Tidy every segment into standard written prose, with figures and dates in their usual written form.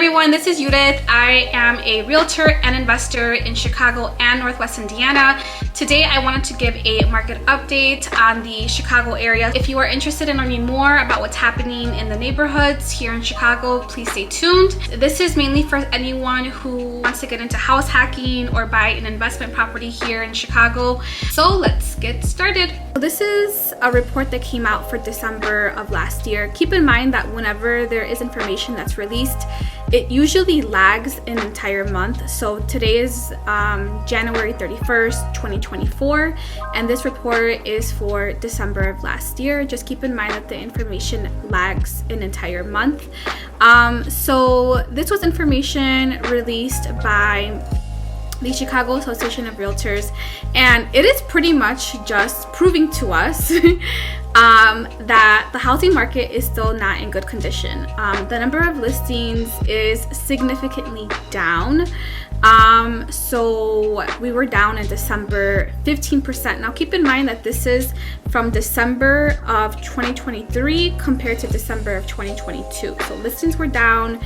everyone, this is Judith. I am a realtor and investor in Chicago and Northwest Indiana. Today I wanted to give a market update on the Chicago area. If you are interested in learning more about what's happening in the neighborhoods here in Chicago, please stay tuned. This is mainly for anyone who wants to get into house hacking or buy an investment property here in Chicago. So let's get started. This is a report that came out for December of last year. Keep in mind that whenever there is information that's released, it usually lags an entire month. So today is January 31st, 2024, and this report is for December of last year. Just keep in mind that the information lags an entire month. So this was information released by the Chicago Association of Realtors, and it is pretty much just proving to us that the housing market is still not in good condition. The number of listings is significantly down. So we were down in December 15%. Now keep in mind that this is from December of 2023 compared to December of 2022. So listings were down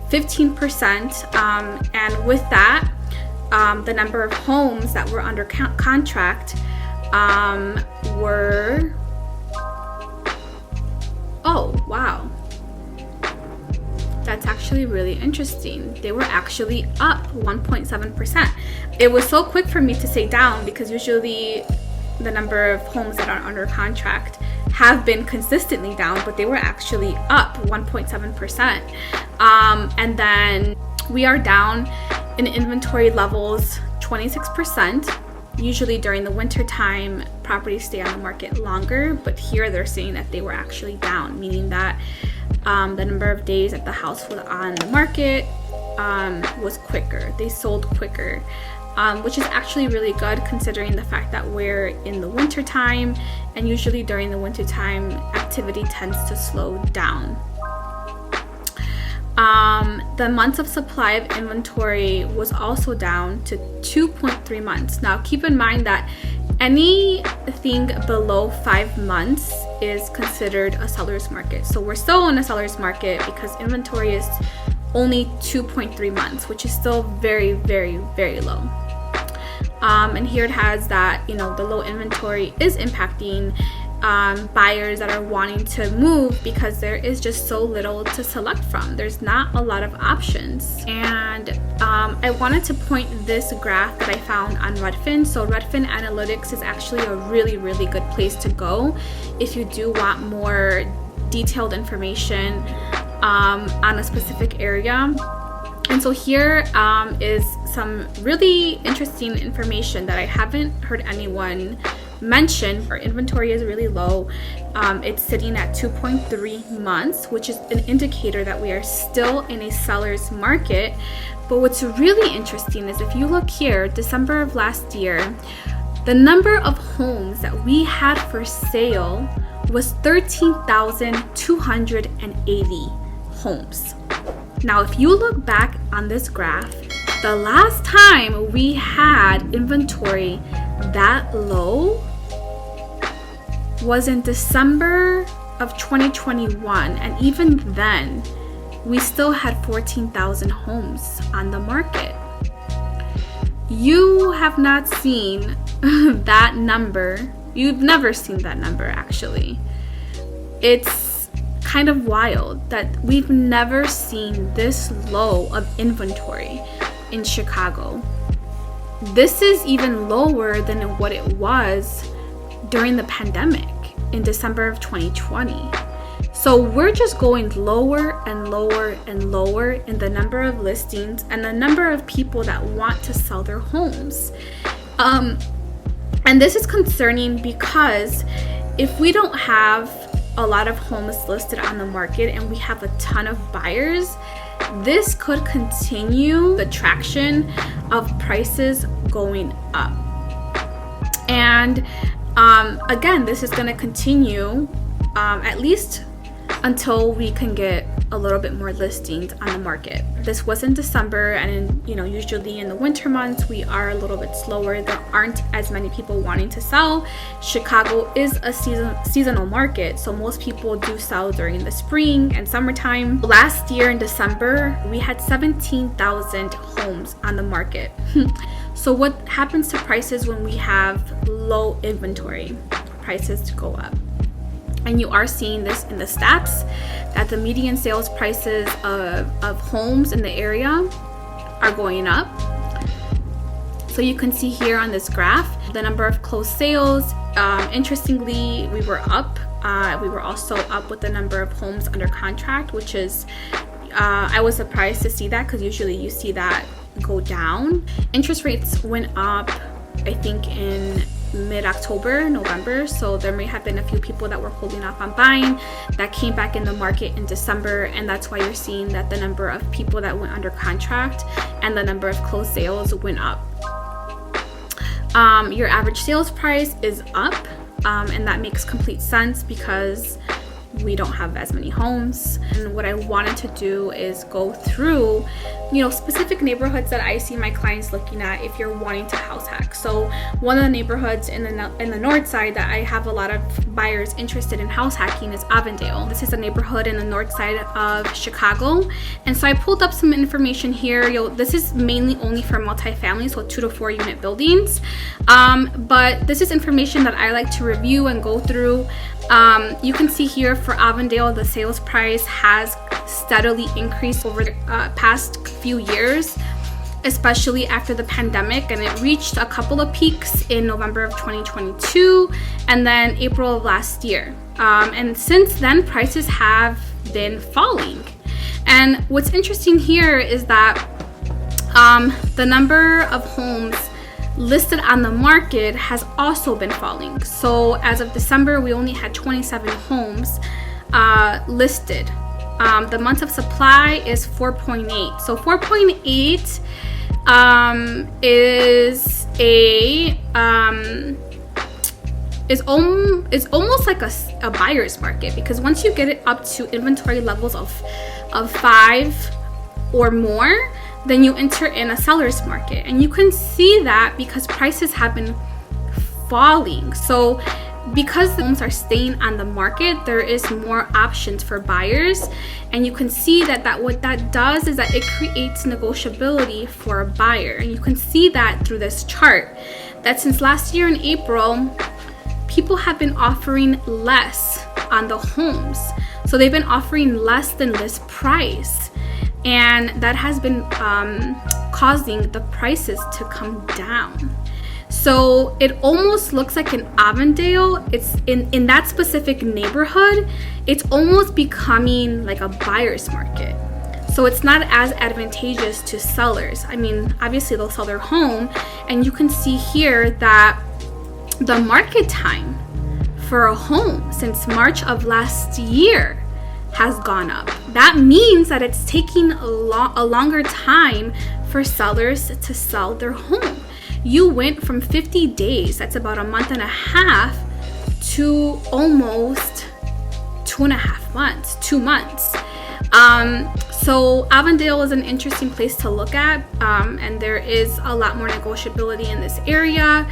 15%, and with that, the number of homes that were under contract were, oh wow, that's actually really interesting. They were actually up 1.7%. It was so quick for me to say down because usually the number of homes that are under contract have been consistently down, but they were actually up 1.7%. And then we are down in inventory levels 26%. Usually during the winter time, properties stay on the market longer, but here they're saying that they were actually down, meaning that the number of days that the house was on the market was quicker. They sold quicker, which is actually really good considering the fact that we're in the winter time, and usually during the winter time, activity tends to slow down. The months of supply of inventory was also down to 2.3 months. Now keep in mind that anything below 5 months is considered a seller's market. So we're still in a seller's market because inventory is only 2.3 months, which is still very, very, very low. And here it has that, the low inventory is impacting buyers that are wanting to move because there is just so little to select from. There's not a lot of options. And I wanted to point this graph that I found on Redfin. So Redfin Analytics is actually a really, really good place to go if you do want more detailed information on a specific area. And so here is some really interesting information that I haven't heard anyone mention. Our inventory is really low. It's sitting at 2.3 months, which is an indicator that we are still in a seller's market. But what's really interesting is if you look here, December of last year, the number of homes that we had for sale was 13,280 homes. Now, if you look back on this graph, the last time we had inventory that low was in December of 2021, and even then we still had 14,000 homes on the market. You have not seen that number. You've never seen that number, actually. It's kind of wild that we've never seen this low of inventory in Chicago. This is even lower than what it was during the pandemic in December of 2020. So we're just going lower and lower and lower in the number of listings and the number of people that want to sell their homes. And this is concerning because if we don't have a lot of homes listed on the market and we have a ton of buyers, this could continue the traction of prices going up. And again, this is going to continue at least until we can get a little bit more listings on the market. This was in December, and usually in the winter months we are a little bit slower. There aren't as many people wanting to sell. Chicago is a seasonal market, so most people do sell during the spring and summertime. Last year in December, we had 17,000 homes on the market. So what happens to prices when we have low inventory? Prices go up. And you are seeing this in the stats, that the median sales prices of homes in the area are going up. So you can see here on this graph, the number of closed sales. Interestingly, we were up. We were also up with the number of homes under contract, which is, I was surprised to see that, because usually you see that go down. Interest rates went up, I think, in mid-October, November, so there may have been a few people that were holding off on buying that came back in the market in December, and that's why you're seeing that the number of people that went under contract and the number of closed sales went up. Your average sales price is up, and that makes complete sense because we don't have as many homes. And what I wanted to do is go through specific neighborhoods that I see my clients looking at if you're wanting to house hack. So one of the neighborhoods in the north side that I have a lot of buyers interested in house hacking is Avondale. This is a neighborhood in the north side of Chicago, and so I pulled up some information here. This is mainly only for multifamily, so 2 to 4 unit buildings, but this is information that I like to review and go through. You can see here for Avondale, the sales price has steadily increased over the past few years, especially after the pandemic, and it reached a couple of peaks in November of 2022 and then April of last year. And since then, prices have been falling. And what's interesting here is that the number of homes listed on the market has also been falling. So as of December, we only had 27 homes listed. The months of supply is 4.8. So 4.8 is almost like a buyer's market, because once you get it up to inventory levels of 5 or more, then you enter in a seller's market. And you can see that because prices have been falling. So because the homes are staying on the market, there is more options for buyers. And you can see that what that does is that it creates negotiability for a buyer. And you can see that through this chart, that since last year in April, people have been offering less on the homes. So they've been offering less than list price. And that has been causing the prices to come down. So it almost looks like in Avondale, it's in that specific neighborhood, it's almost becoming like a buyer's market. So it's not as advantageous to sellers. I mean, obviously they'll sell their home, and you can see here that the market time for a home since March of last year has gone up. That means that it's taking a longer time for sellers to sell their home. You went from 50 days, that's about a month and a half, to almost 2.5 months, 2 months. So Avondale is an interesting place to look at, and there is a lot more negotiability in this area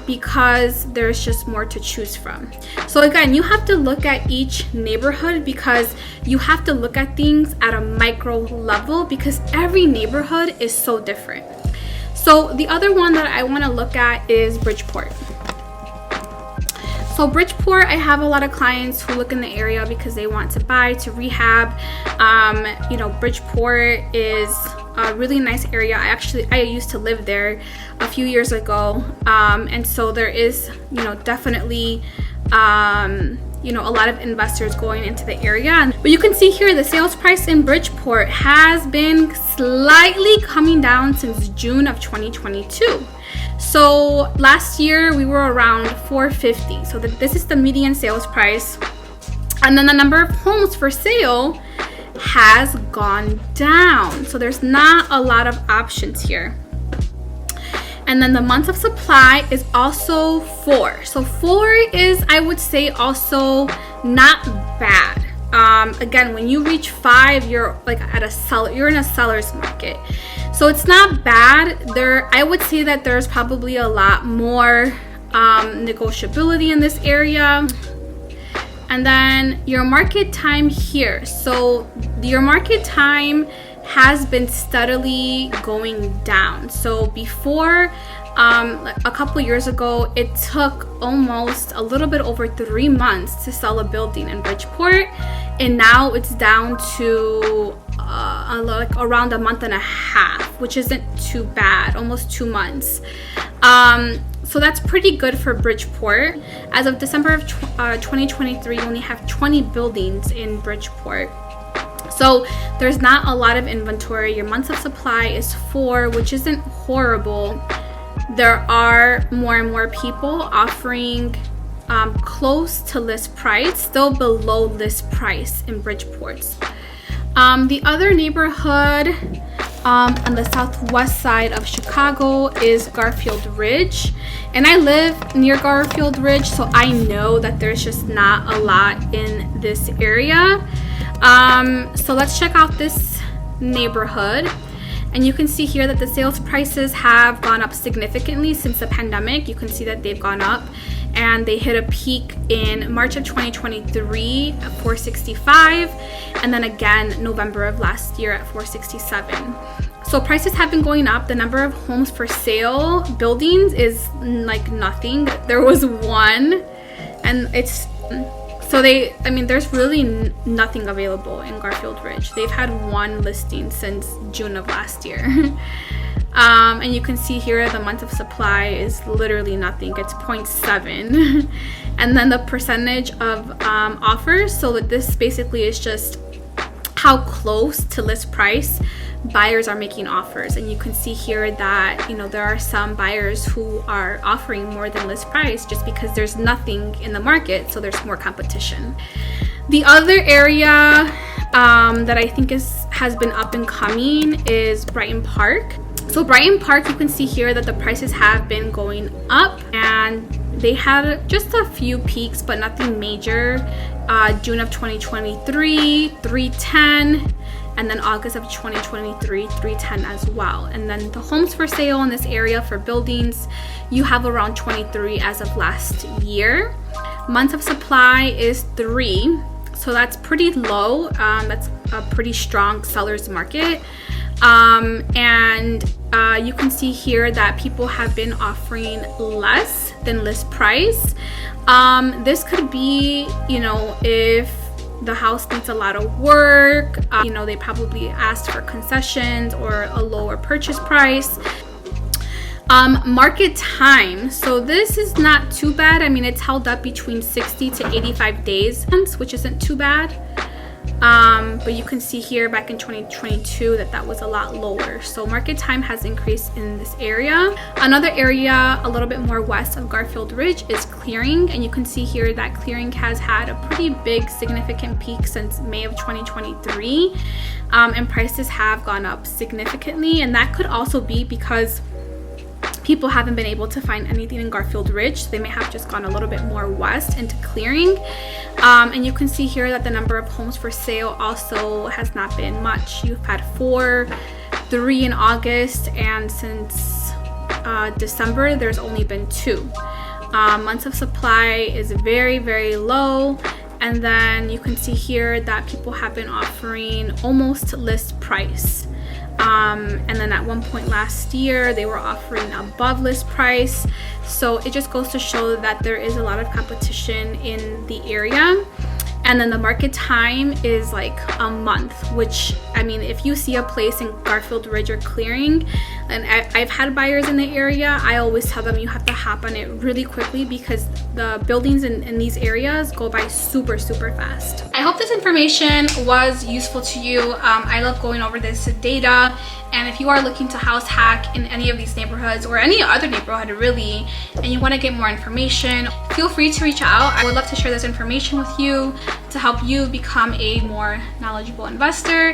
because there's just more to choose from. So again, you have to look at each neighborhood, because you have to look at things at a micro level, because every neighborhood is so different. So the other one that I want to look at is Bridgeport. So Bridgeport, I have a lot of clients who look in the area because they want to buy, to rehab. Bridgeport is a really nice area. I used to live there a few years ago. And so there is, definitely, a lot of investors going into the area. But you can see here the sales price in Bridgeport has been slightly coming down since June of 2022. So last year we were around 450. So this is the median sales price. And then the number of homes for sale has gone down. So there's not a lot of options here. And then the months of supply is also 4. So 4 is, I would say, also not bad. again, when you reach 5, you're like at a seller, you're in a seller's market. So it's not bad. I would say that there's probably a lot more negotiability in this area. And then your market time here. So your market time has been steadily going down. So before, a couple years ago, it took almost a little bit over 3 months to sell a building in Bridgeport, and now it's down to like around a month and a half, which isn't too bad, almost 2 months. So that's pretty good for Bridgeport. As of December of 2023, you only have 20 buildings in Bridgeport. So there's not a lot of inventory. Your months of supply is 4, which isn't horrible. There are more and more people offering close to list price, still below list price in Bridgeport. The other neighborhood on the southwest side of Chicago is Garfield Ridge, and I live near Garfield Ridge, so I know that there's just not a lot in this area. So let's check out this neighborhood, and you can see here that the sales prices have gone up significantly since the pandemic. You can see that they've gone up, and they hit a peak in March of 2023 at 465, and then again November of last year at 467. So prices have been going up. The number of homes for sale buildings is like nothing. There was one, and it's so there's really nothing available in Garfield Ridge. They've had one listing since June of last year. And you can see here the month of supply is literally nothing. It's 0.7. And then the percentage of offers. So this basically is just how close to list price buyers are making offers. And you can see here that, you know, there are some buyers who are offering more than list price just because there's nothing in the market, so there's more competition. The other area that I think has been up and coming is Brighton Park. So Brighton Park, you can see here that the prices have been going up, and they had just a few peaks but nothing major. June of 2023, 310, and then August of 2023, 310 as well. And then the homes for sale in this area for buildings, you have around 23 as of last year. Months of supply is 3, so that's pretty low. That's a pretty strong seller's market. And you can see here that people have been offering less than list price. This could be, you know, if the house needs a lot of work, you know, they probably asked for concessions or a lower purchase price. Market time, so this is not too bad. I mean, it's held up between 60 to 85 days, which isn't too bad. But you can see here back in 2022 that was a lot lower. So market time has increased in this area. Another area a little bit more west of Garfield Ridge is Clearing, and you can see here that Clearing has had a pretty big significant peak since May of 2023, and prices have gone up significantly, and that could also be because people haven't been able to find anything in Garfield Ridge. They may have just gone a little bit more west into Clearing. And you can see here that the number of homes for sale also has not been much. You've had 4, 3 in August, and since December, there's only been 2. Months of supply is very, very low. And then you can see here that people have been offering almost list price. And then at one point last year, they were offering above list price. So it just goes to show that there is a lot of competition in the area. And then the market time is like a month, which, I mean, if you see a place in Garfield Ridge or Clearing, and I've had buyers in the area, I always tell them you have to hop on it really quickly because the buildings in these areas go by super, super fast. I hope this information was useful to you. I love going over this data. And if you are looking to house hack in any of these neighborhoods or any other neighborhood really, and you want to get more information, feel free to reach out. I would love to share this information with you to help you become a more knowledgeable investor.